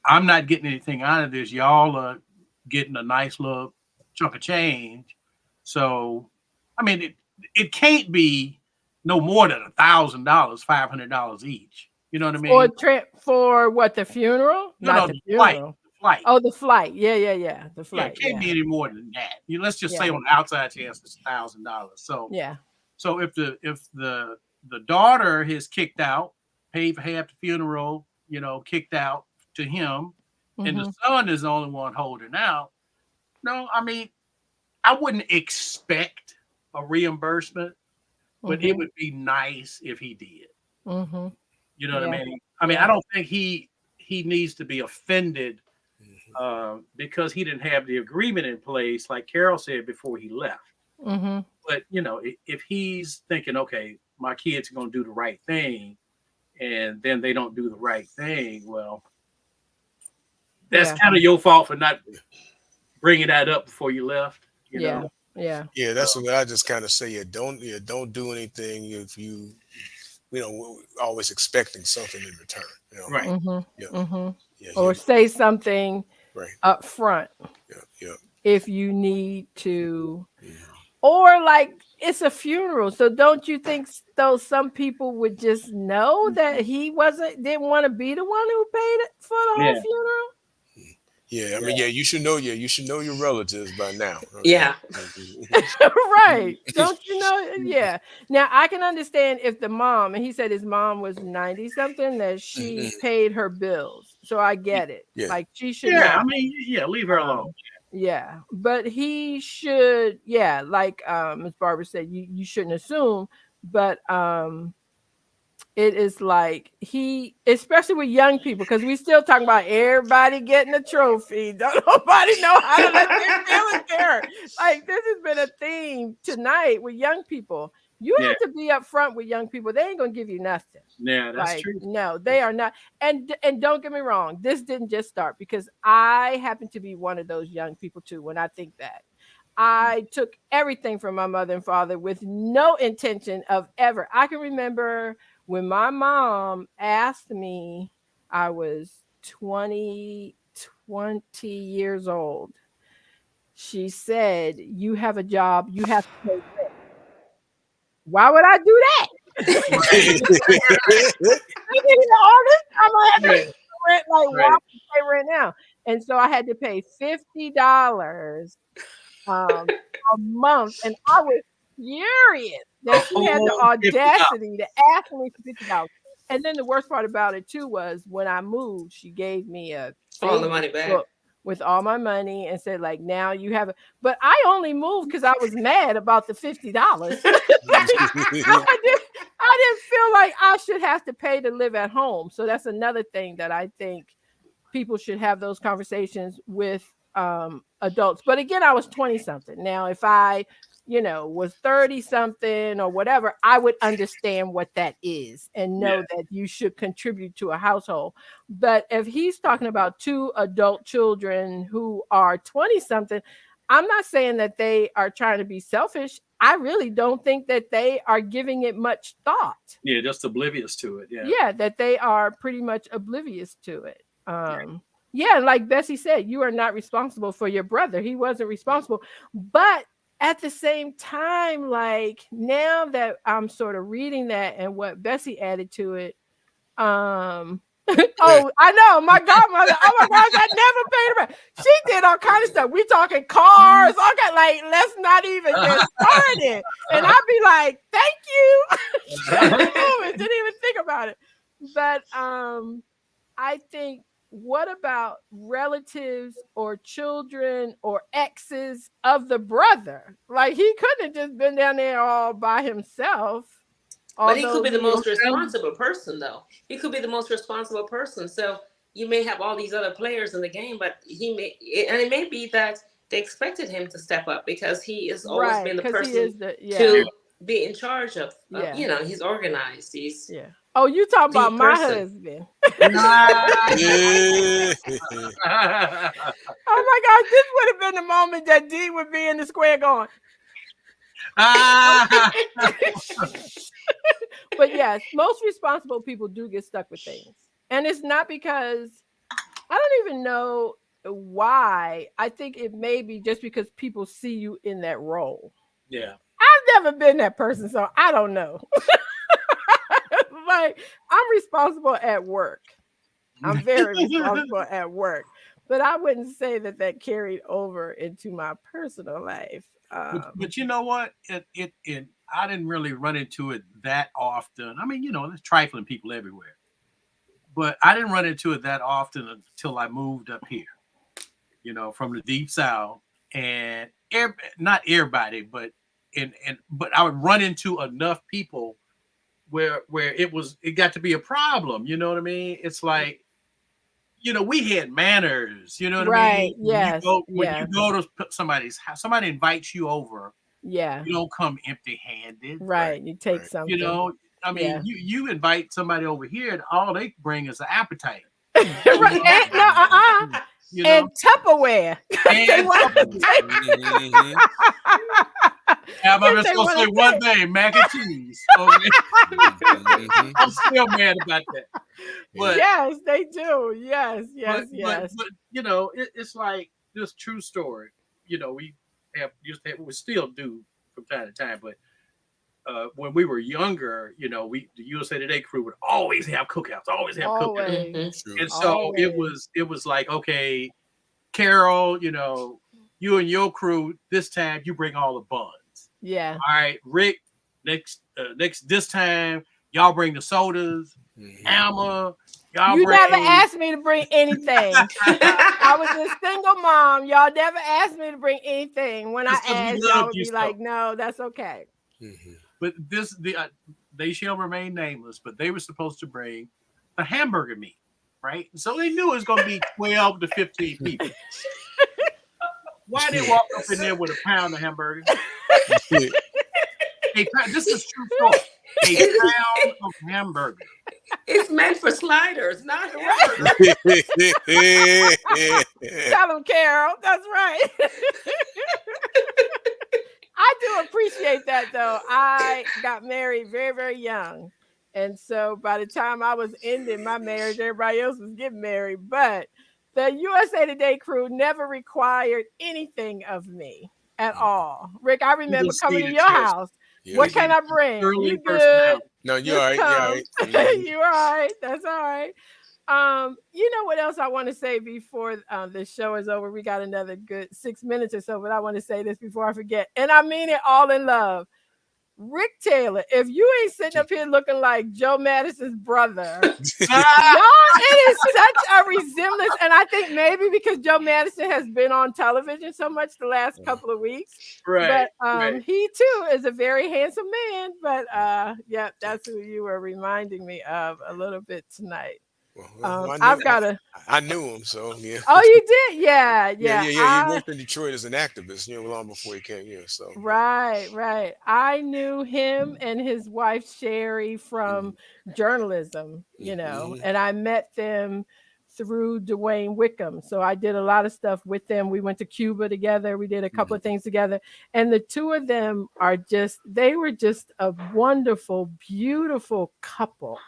I'm not getting anything out of this. Y'all are getting a nice little chunk of change. So, I mean, it can't be no more than $1,000, $500 each. You know what I mean? For what, the funeral? No, the funeral. Flight. Oh, the flight. Yeah. The flight. Yeah, it can't be any more than that. Let's just say on the outside chance it's $1,000. So So if the daughter has kicked out, paid for half the funeral, kicked out to him, and the son is the only one holding out. No, I mean, I wouldn't expect a reimbursement, but it would be nice if he did. You know what I mean? I mean, I don't think he needs to be offended because he didn't have the agreement in place, like Carol said, before he left. But if he's thinking, okay, my kids are going to do the right thing, and then they don't do the right thing, well, that's kind of your fault for not bringing that up before you left. You know? Yeah. That's what I just kind of say. Don't do anything if you always expecting something in return. Right. Or say something up front. If you need to, or like it's a funeral. So don't you think some people would just know that he didn't want to be the one who paid it for the whole funeral? Yeah, I mean, you should know. You should know your relatives by now. Okay? Yeah, right. Don't you know? Yeah. Now I can understand if the mom, and he said his mom was 90 something, that she paid her bills. So I get it. Yeah. Like she should. Yeah, I mean, leave her alone. Yeah, but he should. Yeah, like Ms. Barbara said, you shouldn't assume, but it is like especially with young people, because we still talking about everybody getting a trophy. Don't nobody know how to let their feelings there. Like this has been a theme tonight with young people. You have to be up front with young people. They ain't gonna give you nothing. Yeah, that's true. No, they are not. And don't get me wrong, this didn't just start because I happen to be one of those young people too. When I think that I took everything from my mother and father with no intention of ever. I can remember when my mom asked me, I was 20 years old. She said, "You have a job, you have to pay rent." Why would I do that? I'm gonna have to pay rent. Like, why would I pay rent now? And so I had to pay $50 a month, and I was furious that she had the audacity to ask me for $50. And then the worst part about it too was when I moved, she gave me all the money back with all my money and said, like, now you have it. But I only moved because I was mad about the $50. I didn't feel like I should have to pay to live at home. So that's another thing that I think people should have those conversations with adults. But again, I was 20 something. Now, if I, was 30 something or whatever, I would understand what that is and know that you should contribute to a household. But if he's talking about two adult children who are 20 something, I'm not saying that they are trying to be selfish. I really don't think that they are giving it much thought. Yeah, just oblivious to it. Yeah, that they are pretty much oblivious to it. Yeah, like Bessie said, you are not responsible for your brother. He wasn't responsible. But at the same time, like now that I'm sort of reading that and what Bessie added to it, oh, I know, my godmother, oh my gosh, I never paid her back. She did all kind of stuff. We talking cars, all kind, like, let's not even get started. And I'd be like, thank you. Didn't even think about it. But I think what about relatives or children or exes of the brother? Like, he couldn't have just been down there all by himself. But he could be the most responsible person, though. He could be the most responsible person. So you may have all these other players in the game, but it may be that they expected him to step up because he has always been the person to be in charge of. You know, he's organized. He's Oh, you talking about my husband? Yeah. Oh my God, this would have been the moment that D would be in the square going. But yes, most responsible people do get stuck with things. And it's not because, I don't even know why. I think it may be just because people see you in that role. Yeah. I've never been that person, so I don't know. Like, I'm responsible at work. I'm very responsible at work. But I wouldn't say that carried over into my personal life. But you know what? I didn't really run into it that often. I mean, you know, there's trifling people everywhere. But I didn't run into it that often until I moved up here, you know, from the Deep South. And not everybody, but I would run into enough people where it got to be a problem. You know what I mean? It's like, you know, we had manners, you know what I mean? Yes. When you go to somebody's house, somebody invites you over. Yeah. You don't come empty-handed. Right. You take something. You know, I mean, you invite somebody over here, and all they bring is an appetite. Right. You know? And Tupperware. I'm just gonna say one thing: mac and cheese. Okay? I'm still mad about that. But yes, they do. Yes. But you know, it's like this true story. You know, we still do from time to time. But when we were younger, you know, the USA Today crew would always have cookouts. Mm-hmm. And so it was like, okay, Carol, you know, you and your crew this time you bring all the buns. Yeah. All right, Rick, this time y'all bring the sodas. Alma, you never asked me to bring anything. I was a single mom. Y'all never asked me to bring anything. When I asked, y'all would be like, "No, that's okay." Mm-hmm. But they shall remain nameless. But they were supposed to bring the hamburger meat, right? So they knew it was going to be 12 to 15 people. Why they walk up in there with a pound of hamburger? This is true story. A pound of hamburger. It's meant for sliders, not hamburgers. Tell them, Carol. That's right. I do appreciate that, though. I got married very, very young. And so by the time I was ending my marriage, everybody else was getting married. But the USA Today crew never required anything of me at all. Rick, I remember coming to your house. Yeah, what can I bring? You good? No, you're all right. You're all right. You're all right. That's all right. You know what else I want to say before the show is over? We got another good 6 minutes or so, but I want to say this before I forget. And I mean it all in love. Rick Taylor, if you ain't sitting up here looking like Joe Madison's brother, y'all, it is such a resemblance. And I think maybe because Joe Madison has been on television so much the last couple of weeks. Right. But he too is a very handsome man. But yeah, that's who you were reminding me of a little bit tonight. Well, I knew him, so yeah. Oh, you did? Yeah. He worked in Detroit as an activist, long before he came here. So right. I knew him and his wife Sherry from journalism, and I met them through Dwayne Wickham. So I did a lot of stuff with them. We went to Cuba together. We did a couple of things together, and the two of them they were just a wonderful, beautiful couple.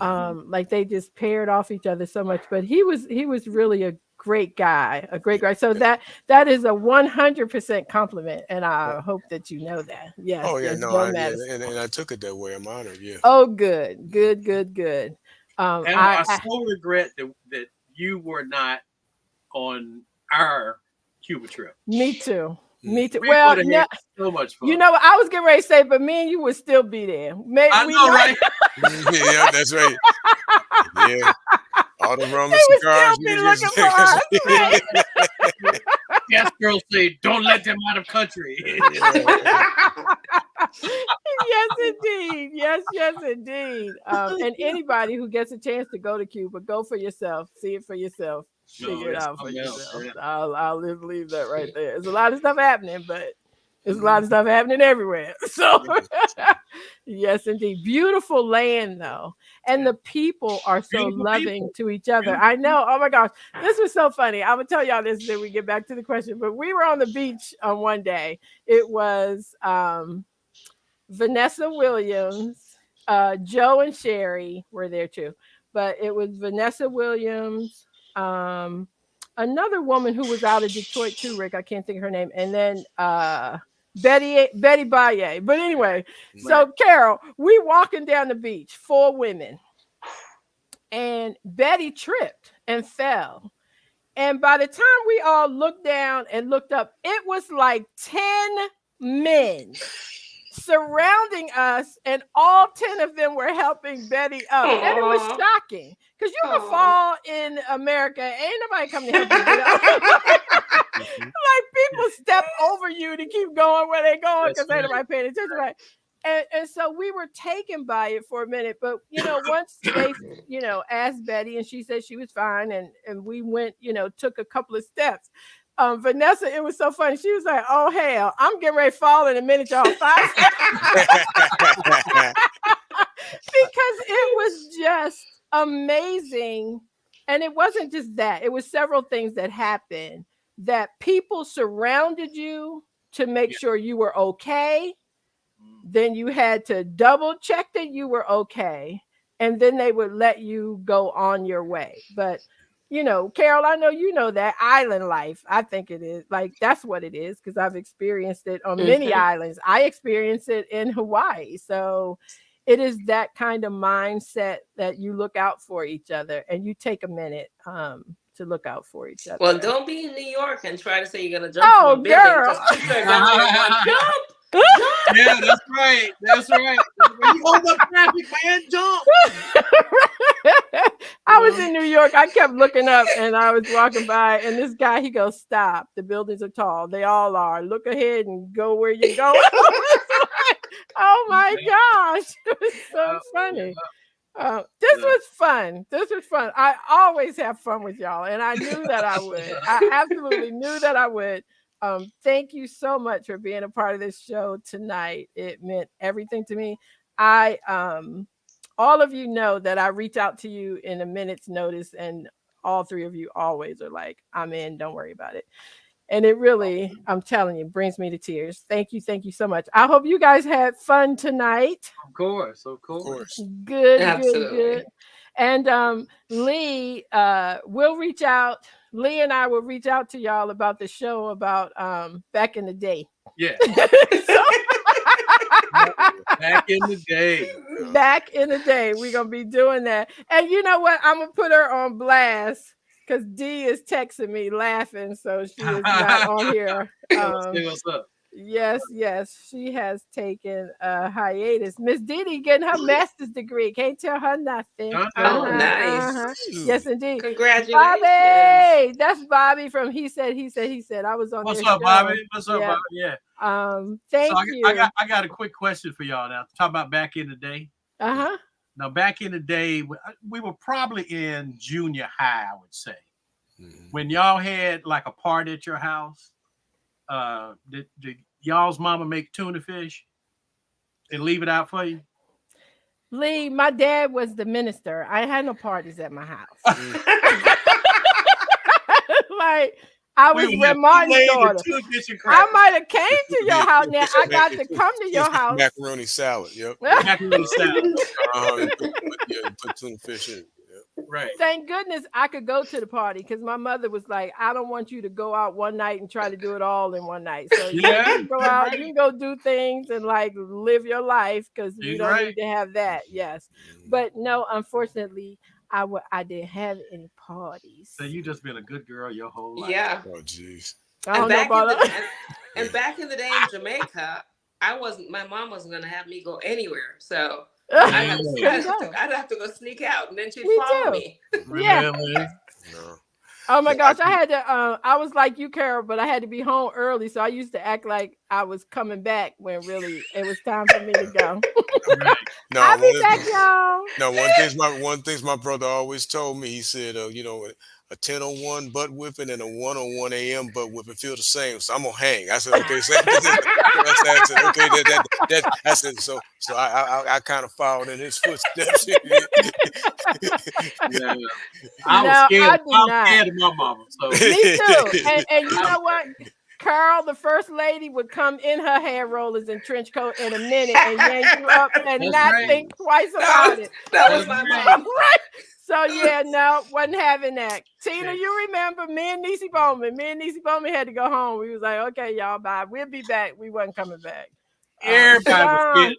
Like they just paired off each other so much, but he was really a great guy. So that is a 100% compliment, and I hope that you know that. Yes. Oh yeah, and I took it that way. I'm honored. Yeah. Oh, good. And I so regret that you were not on our Cuba trip. Me too. Well, no, so much fun. You know what I was getting ready to say, but me and you would still be there. I know, right? Yeah, that's right. Yeah. all the rum They and would cigars. still be looking for us. Right? Yes, girl say, don't let them out of country. Yes, indeed. Yes, indeed. And anybody who gets a chance to go to Cuba, go for yourself. See it for yourself. Figure it out for yourself. Yeah. I'll just leave that right there. There's a lot of stuff happening, but there's a lot of stuff happening everywhere. So, yes, indeed. Beautiful land, though. And the people are so loving to each other. I know. Oh, my gosh. This was so funny. I'm going to tell y'all this, then we get back to the question. But we were on the beach on one day. It was Vanessa Williams, Joe and Sherry were there too. But it was Vanessa Williams, another woman who was out of Detroit too, Rick. I can't think of her name. And then Betty Baye. But anyway, so Carol, we walking down the beach, 4 women. And Betty tripped and fell. And by the time we all looked down and looked up, it was like 10 men surrounding us, and all 10 of them were helping Betty up. Aww. And it was shocking because you can fall in America, ain't nobody coming to help you get up. Like people step over you to keep going where they're going because ain't nobody paying attention. Right? And so we were taken by it for a minute, but once they asked Betty and she said she was fine, and we went, took a couple of steps. Vanessa, it was so funny. She was like, "Oh hell, I'm getting ready to fall in a minute, y'all." 5 seconds. Because it was just amazing. And it wasn't just that. It was several things that happened that people surrounded you to make sure you were okay. Then you had to double check that you were okay. And then they would let you go on your way. But Carol, I know you know that island life. I think it is like that's what it is because I've experienced it on many islands. I experienced it in Hawaii. So it is that kind of mindset that you look out for each other and you take a minute to look out for each other. Well, don't be in New York and try to say you're going to jump from a building because people are down there going, jump. Yeah, that's right. That's right. You hold up traffic, man, jump. I was in New York. I kept looking up and I was walking by and this guy, he goes, "Stop. The buildings are tall. They all are. Look ahead and go where you're going." Oh my gosh. It was so funny. This was fun. This was fun. I always have fun with y'all. And I knew that I would. I absolutely knew that I would. Thank you so much for being a part of this show tonight. It meant everything to me. All of you know that I reach out to you in a minute's notice, and all 3 of you always are like, "I'm in, don't worry about it." And it really, I'm telling you, brings me to tears. Thank you so much. I hope you guys had fun tonight. Of course. Good. And Lee, we'll reach out. Lee and I will reach out to y'all about the show about back in the day. Yeah. Back in the day. Back in the day. We're going to be doing that. And you know what? I'm going to put her on blast because Dee is texting me laughing. So she is not on here. Say what's up. Yes. She has taken a hiatus. Miss Didi getting her master's degree. Can't tell her nothing. Oh, nice. Yes, indeed. Congratulations. Bobby. That's Bobby from He Said. I was on What's their up, show. Bobby? What's up, Bobby? Yeah. Thank you. I got a quick question for y'all now. Talk about back in the day. Uh-huh. Now, back in the day, we were probably in junior high, I would say. Mm-hmm. When y'all had like a party at your house, did y'all's mama make tuna fish and leave it out for you? Lee, my dad was the minister. I had no parties at my house. Like, I was with Martin's daughter. I might have came to your house now. I got to come to your house. Macaroni salad, yep. Macaroni salad. Put tuna fish in. Yep. Right. Thank goodness I could go to the party because my mother was like, "I don't want you to go out one night and try to do it all in one night. So you can go out, you can go do things and like live your life because we don't need to have that." Yes, but no, unfortunately, I didn't have any parties. So you just been a good girl your whole life. Yeah. Oh jeez. And back in the day in Jamaica, my mom wasn't gonna have me go anywhere. So I'd have to go sneak out, and then she'd follow me. Yeah. No. Oh my gosh, I had to. I was like you, Carol, but I had to be home early, so I used to act like I was coming back when really it was time for me to go. No, I'll be back, y'all. No, one thing my brother always told me. He said, you know, a 10:01 butt whipping and a 1:01 a.m. butt whipping feel the same. So I'm gonna hang. I said, okay. So I said, okay. I said, so I kind of followed in his footsteps. I was scared. I was scared of my mama. So me too. And you know what? Carl, the first lady, would come in her hair rollers and trench coat in a minute and yank you up and not think twice about it. That was my mom. Right? So yeah, no, wasn't having that. Tina, you remember me and Niecy Bowman had to go home. We was like, okay, y'all, bye. We'll be back. We wasn't coming back. Everybody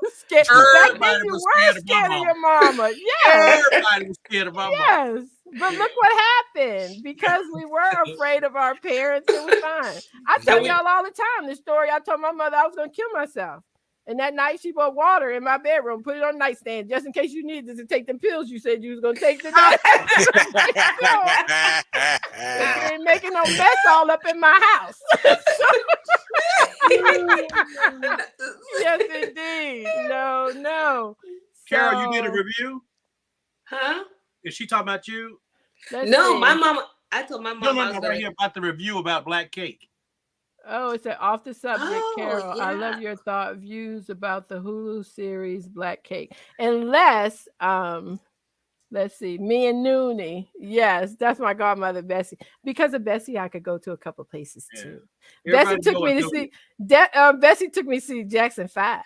was scared. Everybody was scared of your mama. Yes. Everybody was scared of my mama. Yes. But look what happened. Because we were afraid of our parents, it was fine. I tell y'all all the time the story. I told my mother I was going to kill myself. And that night she bought water in my bedroom, put it on the nightstand, just in case you needed to take them pills you said you was going to take today. You ain't making no mess all up in my house. Yes, indeed. No. Carol, you did a review? Huh? Is she talking about you? No, my mama. I told my mom. No, right here about the review about black cake. Oh, it's off the subject, Carol. Yeah. I love your views about the Hulu series Black Cake. Unless, let's see, me and Noonie. Yes, that's my godmother, Bessie. Because of Bessie, I could go to a couple places too. Bessie took me to see. Bessie took me to see Jackson 5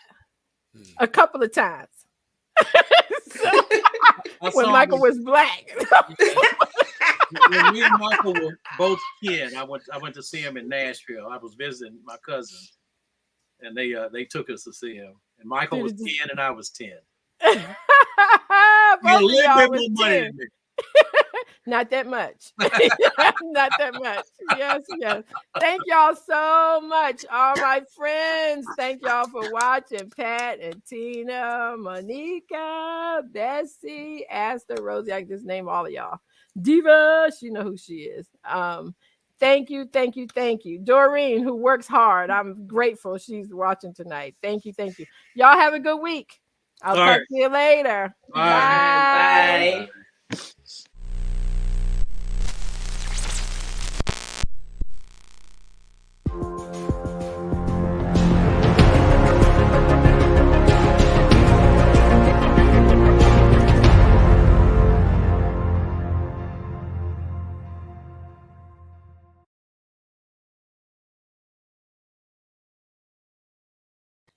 a couple of times. When Michael was black. When me and Michael were both kids, I went to see him in Nashville. I was visiting my cousin, and they took us to see him. And Michael was 10 and I was 10. Both a little bit more money than me. Not that much. Not that much. Yes. Thank y'all so much, all my friends. Thank y'all for watching. Pat and Tina, Monica, Bessie, Astor, Rosie. I can just name all of y'all. Diva, you know who she is. Thank you. Doreen, who works hard. I'm grateful she's watching tonight. Thank you. Y'all have a good week. I'll talk to you later. Bye. Bye.